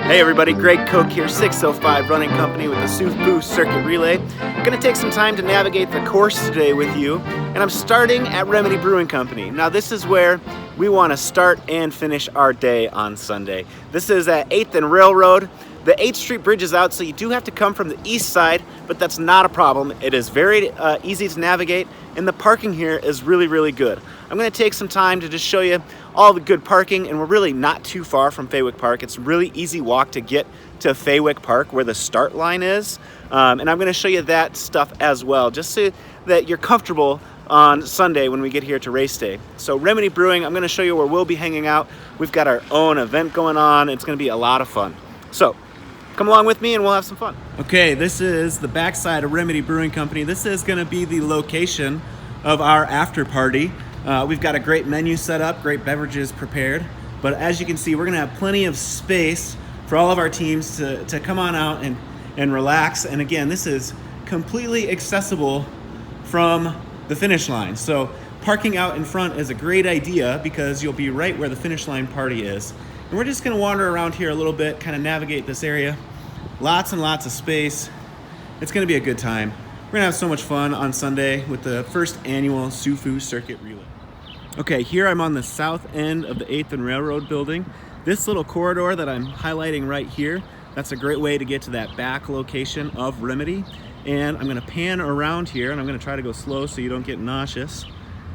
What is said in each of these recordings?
Hey everybody, Greg Koch here, 605 running company with the SuFu Circuit Relay. I'm going to take some time to navigate the course today with you, and I'm starting at Remedy Brewing Company. Now this is where we want to start and finish our day on Sunday. This is at 8th and Railroad. The 8th Street Bridge is out, so you do have to come from the east side, but that's not a problem. It is very easy to navigate, and the parking here is really good. I'm going to take some time to just show you all the good parking, and we're really not too far from Fawick Park. It's a really easy walk to get to Fawick Park where the start line is, and I'm going to show you that stuff as well, just so that you're comfortable on Sunday when we get here to race day. So Remedy Brewing, I'm going to show you where we'll be hanging out. We've got our own event going on. It's going to be a lot of fun. So come along with me and we'll have some fun. Okay, this is the backside of Remedy Brewing Company. This is going to be the location of our after party. We've got a great menu set up, great beverages prepared, but as you can see, we're going to have plenty of space for all of our teams to come on out and relax. And again, this is completely accessible from the finish line. So parking out in front is a great idea because you'll be right where the finish line party is. And we're just going to wander around here a little bit, kind of navigate this area. Lots and lots of space. It's going to be a good time. We're going to have so much fun on Sunday with the first annual SuFu Circuit Relay. Okay, here I'm on the south end of the 8th and Railroad building. This little corridor that I'm highlighting right here, that's a great way to get to that back location of Remedy. And I'm going to pan around here, and I'm going to try to go slow so you don't get nauseous.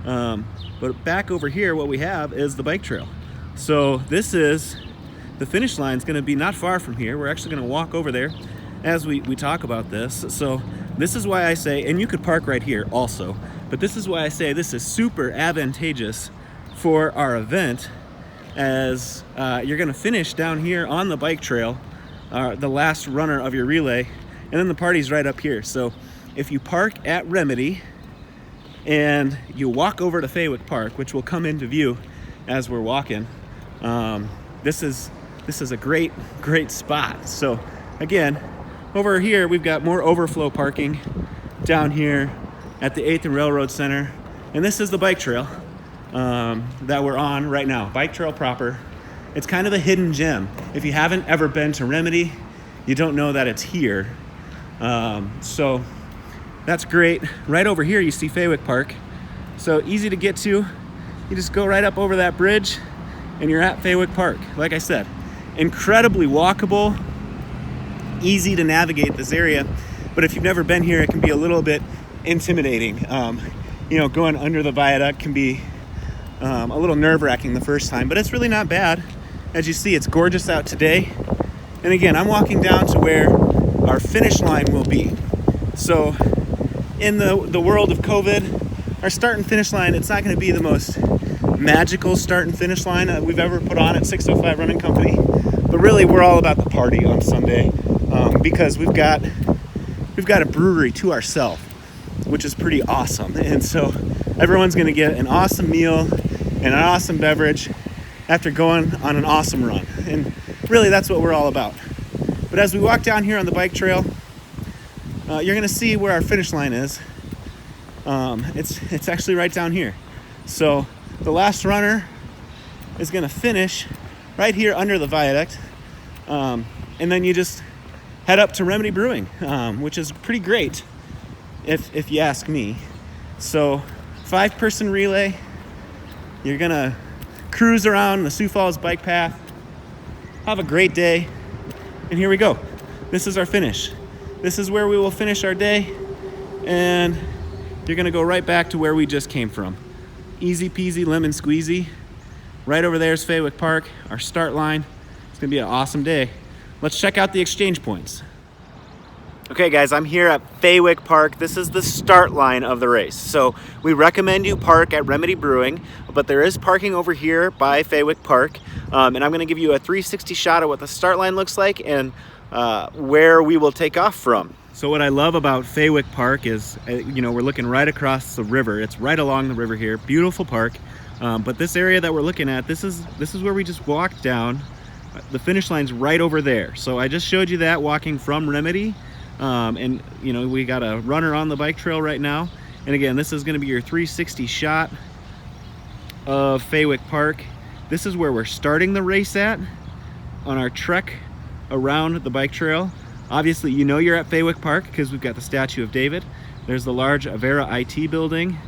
But back over here, what we have is the bike trail. So this is, the finish line is going to be not far from here. We're actually going to walk over there as we talk about this. So this is why I say, and you could park right here also, but this is why I say this is super advantageous for our event, as you're going to finish down here on the bike trail, the last runner of your relay, and then the party's right up here. So if you park at Remedy and you walk over to Fawick Park, which will come into view as we're walking, this is a great spot. So again, over here we've got more overflow parking down here at the 8th and Railroad Center, and this is the bike trail that we're on right now. Bike trail proper. It's kind of a hidden gem. If you haven't ever been to Remedy, you don't know that it's here. So that's great. Right over here you see Fawick Park, so easy to get to. You just go right up over that bridge and you're at Fawick Park. Like I said, incredibly walkable, easy to navigate this area, but if you've never been here, it can be a little bit intimidating. Going under the viaduct can be a little nerve-wracking the first time, but it's really not bad. As you see, it's gorgeous out today. And again, I'm walking down to where our finish line will be. So in the world of COVID, our start and finish line, it's not going to be the most magical start and finish line that we've ever put on at 605 Running Company, but really we're all about the party on Sunday, because we've got a brewery to ourselves, which is pretty awesome. And so everyone's going to get an awesome meal and an awesome beverage after going on an awesome run. And really that's what we're all about. But as we walk down here on the bike trail, you're going to see where our finish line is. It's actually right down here. So the last runner is going to finish right here under the viaduct. And then you just head up to Remedy Brewing, which is pretty great if you ask me. So 5-person relay, you're going to cruise around the Sioux Falls bike path, have a great day, and here we go. This is our finish. This is where we will finish our day, and you're going to go right back to where we just came from. Easy peasy lemon squeezy. Right over there is Fawick Park, our start line. It's going to be an awesome day. Let's check out the exchange points. Okay guys, I'm here at Fawick Park. This is the start line of the race. So we recommend you park at Remedy Brewing, but there is parking over here by Fawick Park. And I'm gonna give you a 360 shot of what the start line looks like and where we will take off from. So what I love about Fawick Park is, we're looking right across the river. It's right along the river here, beautiful park. But this area that we're looking at, this is where we just walked down. The finish line's right over there. So I just showed you that walking from Remedy. And we got a runner on the bike trail right now. And again, this is going to be your 360 shot of Fawick Park. This is where we're starting the race at on our trek around the bike trail. Obviously, you know you're at Fawick Park because we've got the statue of David. There's the large Avera IT building,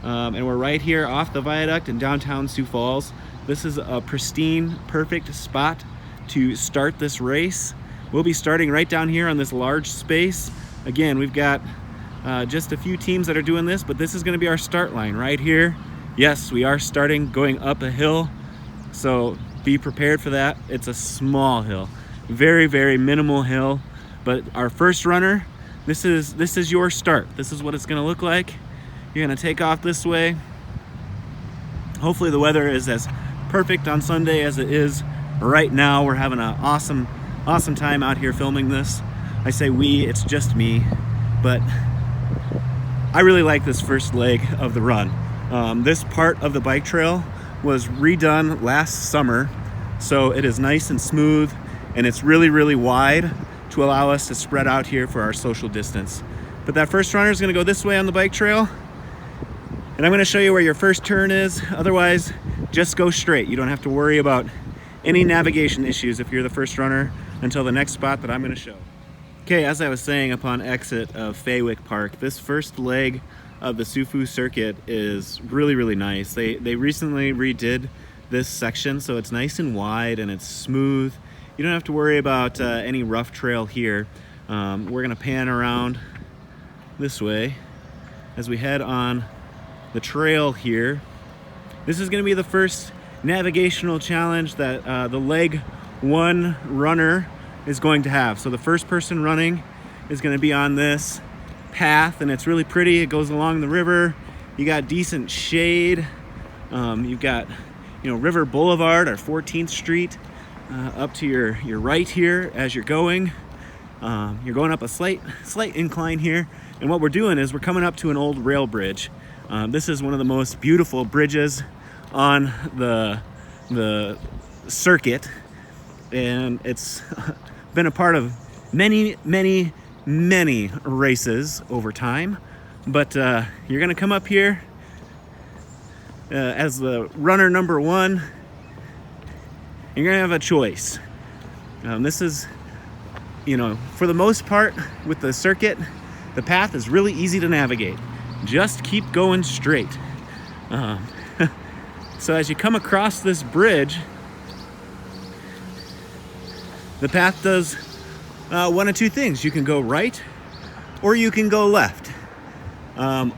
and we're right here off the viaduct in downtown Sioux Falls. This is a pristine, perfect spot to start this race. We'll be starting right down here on this large space. Again, we've got just a few teams that are doing this, but this is going to be our start line right here. Yes, we are starting going up a hill, so be prepared for that. It's a small hill, very, very minimal hill, but our first runner, this is your start. This is what it's going to look like. You're going to take off this way. Hopefully the weather is as perfect on Sunday as it is right now. We're having an awesome time out here filming this. I say we, it's just me, but I really like this first leg of the run. This part of the bike trail was redone last summer, so it is nice and smooth, and it's really, really wide to allow us to spread out here for our social distance. But that first runner is going to go this way on the bike trail, and I'm going to show you where your first turn is. Otherwise, just go straight. You don't have to worry about any navigation issues if you're the first runner until the next spot that I'm going to show. Okay, as I was saying, upon exit of Fawick Park, this first leg of the SuFu circuit is really, really nice. They recently redid this section, so it's nice and wide and it's smooth. You don't have to worry about any rough trail here. We're gonna pan around this way as we head on the trail here. This is gonna be the first navigational challenge that the leg one runner is going to have. So the first person running is going to be on this path, and it's really pretty. It goes along the river. You got decent shade. You've got, River Boulevard or 14th Street up to your right here as you're going. You're going up a slight incline here, and what we're doing is we're coming up to an old rail bridge. This is one of the most beautiful bridges on the circuit, and it's been a part of many races over time. But you're gonna come up here as the runner number one. You're gonna have a choice. This is, for the most part with the circuit, the path is really easy to navigate. Just keep going straight. So as you come across this bridge, the path does one of two things. You can go right or you can go left.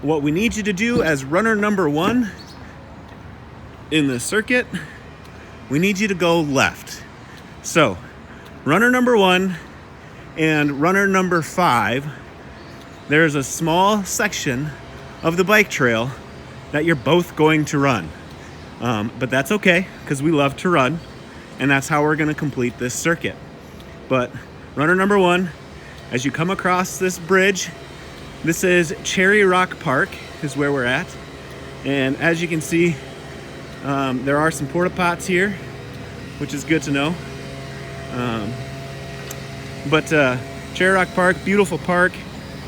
What we need you to do as runner number one in the circuit, we need you to go left. So runner number one and runner number 5, there's a small section of the bike trail that you're both going to run. But that's okay, because we love to run, and that's how we're going to complete this circuit. But runner number one, as you come across this bridge, this is Cherry Rock Park is where we're at. And as you can see, there are some porta pots here, which is good to know. But Cherry Rock Park, beautiful park.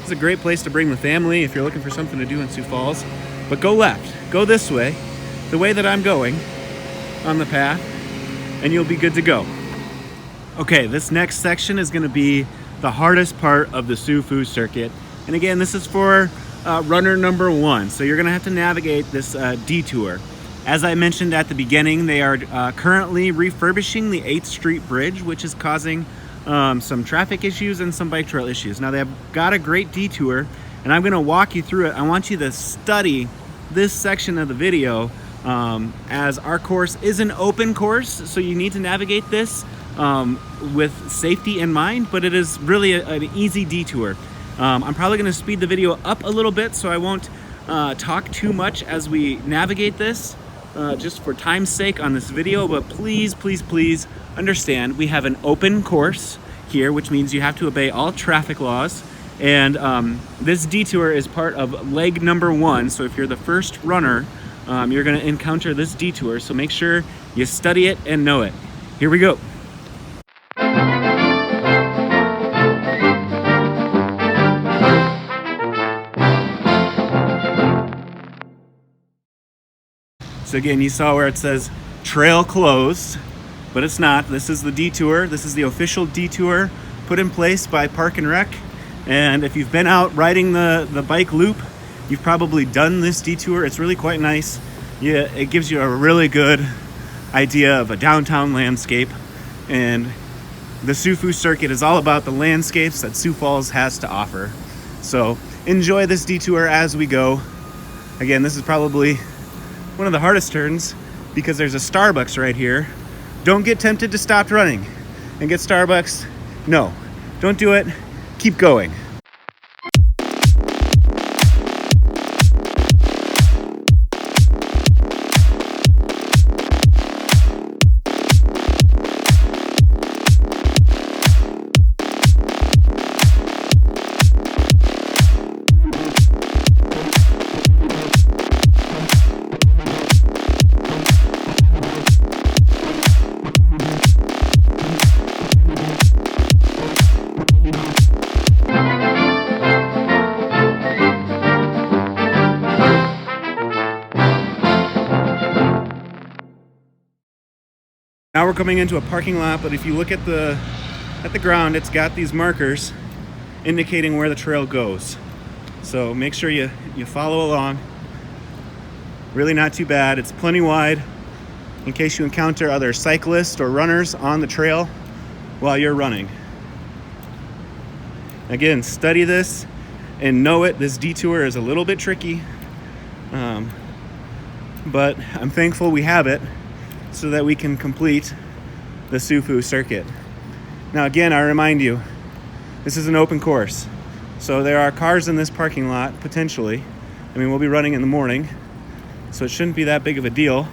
It's a great place to bring the family if you're looking for something to do in Sioux Falls. But go left, go this way, the way that I'm going on the path, and you'll be good to go. Okay, this next section is going to be the hardest part of the SuFu circuit. And again, this is for runner number one. So you're going to have to navigate this detour. As I mentioned at the beginning, they are currently refurbishing the 8th Street Bridge, which is causing some traffic issues and some bike trail issues. Now, they've got a great detour, and I'm going to walk you through it. I want you to study this section of the video, as our course is an open course, so you need to navigate this with safety in mind, but it is really an easy detour. I'm probably going to speed the video up a little bit so I won't talk too much as we navigate this, just for time's sake on this video. But please understand, we have an open course here, which means you have to obey all traffic laws. And this detour is part of leg number one. So if you're the first runner, you're going to encounter this detour. So make sure you study it and know it. Here we go. So again, you saw where it says trail closed. but it's not. This is the detour. This is the official detour put in place by Park and Rec. And if you've been out riding the bike loop, you've probably done this detour. It's really quite nice. Yeah, it gives you a really good idea of a downtown landscape. And the SuFu circuit is all about the landscapes that Sioux Falls has to offer. So enjoy this detour as we go. Again, this is probably one of the hardest turns because there's a Starbucks right here. Don't get tempted to stop running and get Starbucks. No, don't do it. Keep going. Now we're coming into a parking lot, but if you look at the ground, it's got these markers indicating where the trail goes. So make sure you follow along. Really not too bad. It's plenty wide in case you encounter other cyclists or runners on the trail while you're running. Again, study this and know it. This detour is a little bit tricky, but I'm thankful we have it so that we can complete the SuFu circuit. Now again, I remind you, this is an open course. So there are cars in this parking lot, potentially. I mean, we'll be running in the morning, so it shouldn't be that big of a deal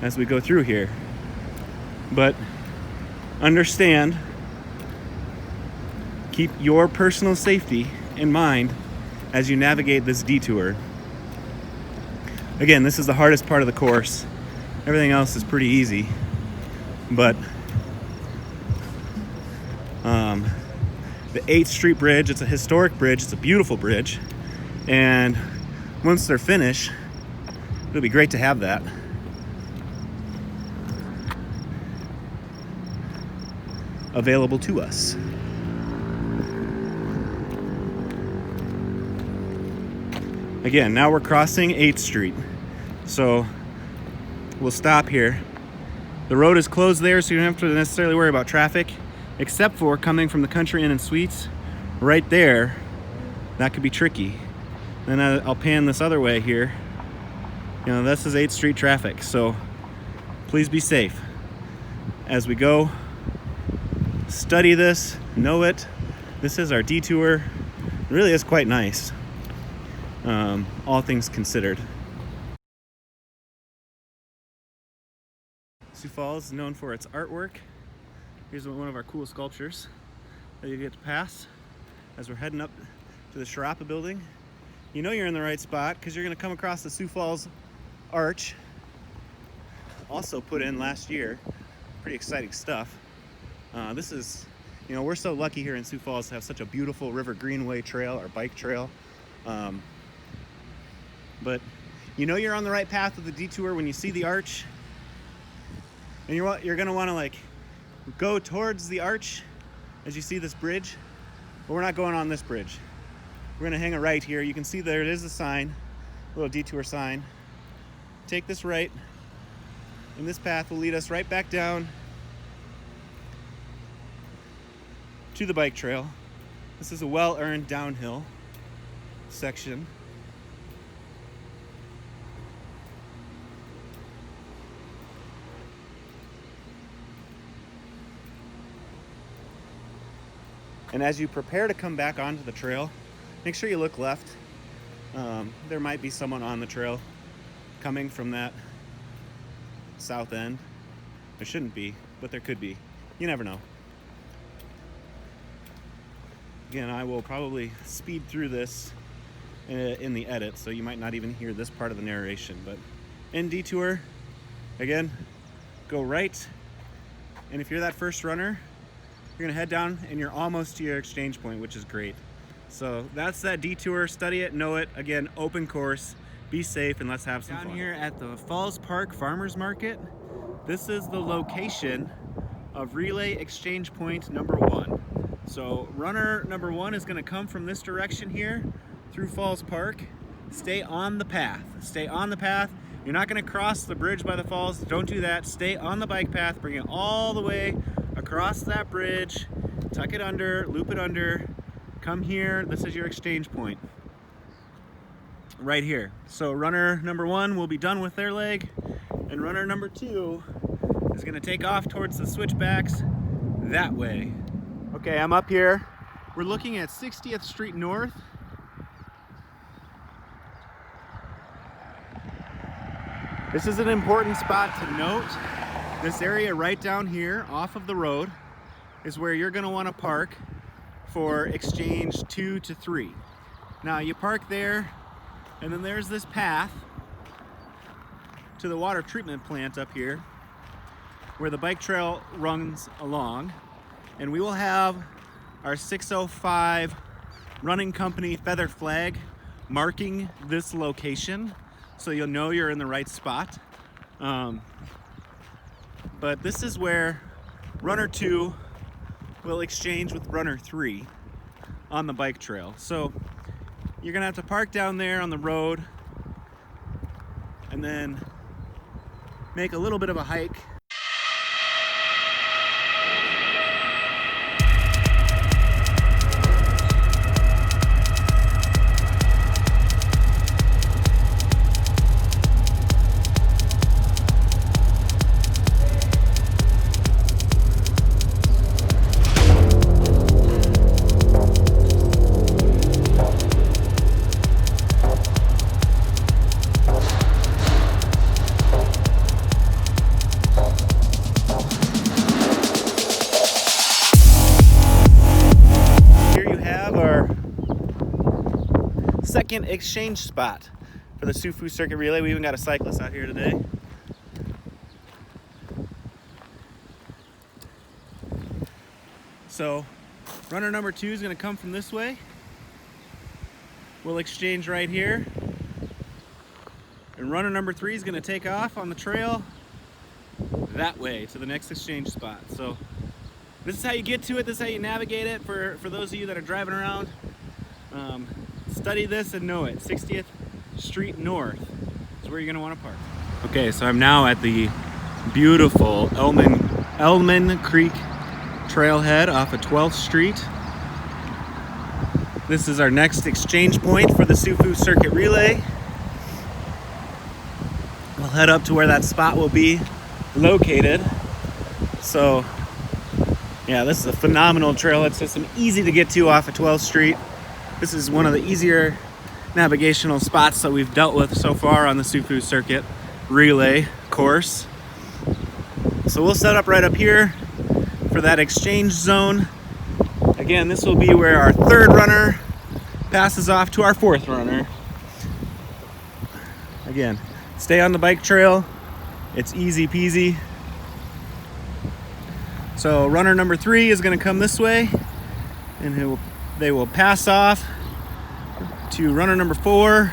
as we go through here. But understand, keep your personal safety in mind as you navigate this detour. Again, this is the hardest part of the course. Everything else is pretty easy, but the 8th Street Bridge, it's a historic bridge, it's a beautiful bridge, and once they're finished, it'll be great to have that. Available to us. Again, now we're crossing 8th Street, so we'll stop here. The road is closed there, so you don't have to necessarily worry about traffic, except for coming from the Country Inn and Suites. Right there, that could be tricky. Then I'll pan this other way here. You know, this is 8th Street traffic, so please be safe as we go. Study this, know it. This is our detour. It really is quite nice, all things considered. Sioux Falls is known for its artwork. Here's one of our cool sculptures that you get to pass as we're heading up to the Sharapa building. You know you're in the right spot because you're going to come across the Sioux Falls Arch, also put in last year. Pretty exciting stuff. This is, you know, we're so lucky here in Sioux Falls to have such a beautiful River Greenway trail, or bike trail. But you know you're on the right path with the detour when you see the arch. And you're gonna want to like go towards the arch as you see this bridge, but we're not going on this bridge. We're gonna hang a right here. You can see there it is a sign, a little detour sign. Take this right, and this path will lead us right back down to the bike trail. This is a well-earned downhill section. And as you prepare to come back onto the trail, make sure you look left. There might be someone on the trail coming from that south end. There shouldn't be, but there could be. You never know. Again, I will probably speed through this in the edit, so you might not even hear this part of the narration. But in detour, again, go right. And if you're that first runner, you're gonna head down and you're almost to your exchange point, which is great. So that's that detour. Study it, know it. Again, open course. Be safe and let's have some fun. Down here at the Falls Park Farmers Market, This is the location of relay exchange point number 1. So runner number 1 is going to come from this direction here through Falls Park. Stay on the path. Stay on the path. You're not going to cross the bridge by the falls. Don't do that. Stay on the bike path. Bring it all the way across that bridge. Tuck it under, loop it under. Come here. This is your exchange point. Right here. So runner number 1 will be done with their leg, and runner number 2 is going to take off towards the switchbacks that way. Okay, I'm up here. We're looking at 60th Street North. This is an important spot to note. This area right down here off of the road is where you're going to want to park for exchange 2 to 3. Now you park there, and then there's this path to the water treatment plant up here where the bike trail runs along, and we will have our 605 running company feather flag marking this location, so you'll know you're in the right spot. But this is where runner 2 will exchange with runner 3 on the bike trail. So you're gonna have to park down there on the road and then make a little bit of a hike. Second exchange spot for the SuFu Circuit Relay. We even got a cyclist out here today. So runner number 2 is going to come from this way. We'll exchange right here. And runner number 3 is going to take off on the trail that way to the next exchange spot. So this is how you get to it. This is how you navigate it for those of you that are driving around. Study this and know it. 60th Street North is where you're going to want to park. Okay, so I'm now at the beautiful Elmwood Creek trailhead off of 12th Street. This is our next exchange point for the SuFu Circuit Relay. We'll head up to where that spot will be located. So, yeah, this is a phenomenal trailhead system, easy to get to off of 12th Street. This is one of the easier navigational spots that we've dealt with so far on the SuFu Circuit Relay course. So we'll set up right up here for that exchange zone. Again, this will be where our 3rd runner passes off to our 4th runner. Again, stay on the bike trail. It's easy peasy. So runner number 3 is going to come this way, and they will pass off to runner number 4.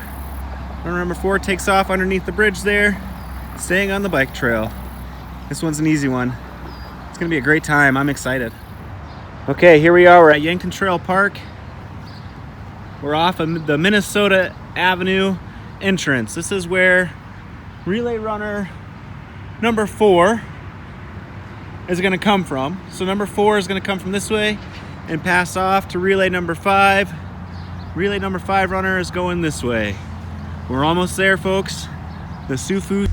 Runner number 4 takes off underneath the bridge there, staying on the bike trail. This one's an easy one. It's gonna be a great time. I'm excited. Okay, here we are. We're at Yankton Trail Park. We're off of the Minnesota Avenue entrance. This is where relay runner number 4 is gonna come from. So number 4 is gonna come from this way and pass off to relay number 5. Relay number 5 runner is going this way. We're almost there, folks. The SuFu